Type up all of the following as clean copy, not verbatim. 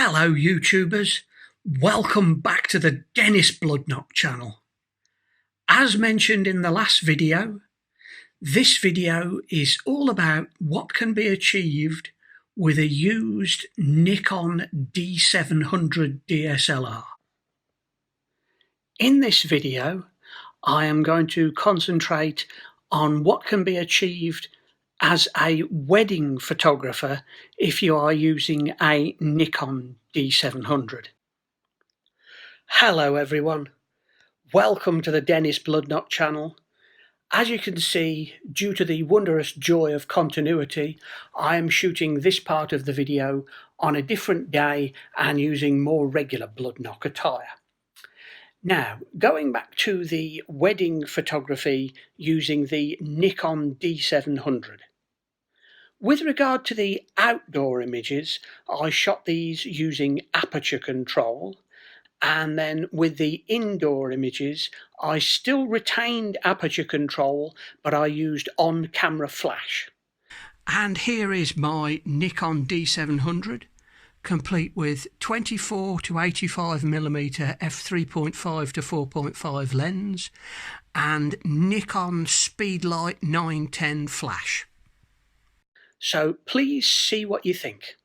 Hello YouTubers, welcome back to the Dennis Bloodnok Channel. As mentioned in the last video, this video is all about what can be achieved with a used Nikon D700 DSLR. In this video, I am going to concentrate on what can be achieved as a wedding photographer if you are using a Nikon D700. Hello everyone, welcome to the Dennis Bloodnok Channel. As you can see, due to the wondrous joy of continuity, I am shooting this part of the video on a different day and using more regular Bloodnok attire. Now, going back to the wedding photography using the Nikon D700. With regard to the outdoor images, I shot these using aperture control, and then with the indoor images, I still retained aperture control, but I used on-camera flash. And here is my Nikon D700, complete with 24 to 85mm f3.5 to 4.5 lens and Nikon Speedlight 910 flash. So please see what you think.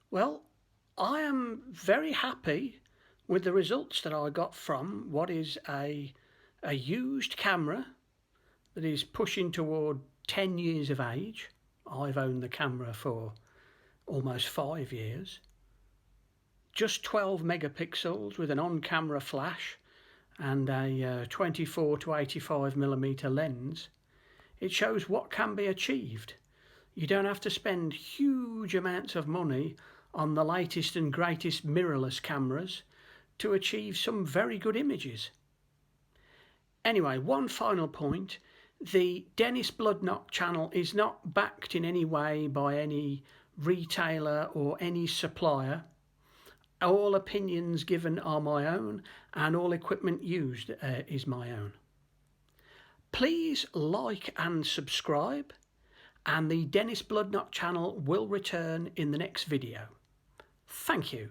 Well, I am very happy with the results that I got from what is a used camera that is pushing toward 10 years of age. I've owned the camera for almost 5 years. Just 12 megapixels with an on-camera flash and a 24 to 85mm lens. It shows what can be achieved. You don't have to spend huge amounts of money on the latest and greatest mirrorless cameras to achieve some very good images. Anyway, one final point, the Dennis Bloodnok Channel is not backed in any way by any retailer or any supplier. All opinions given are my own and all equipment used is my own. Please like and subscribe, and the Dennis Bloodnok Channel will return in the next video. Thank you.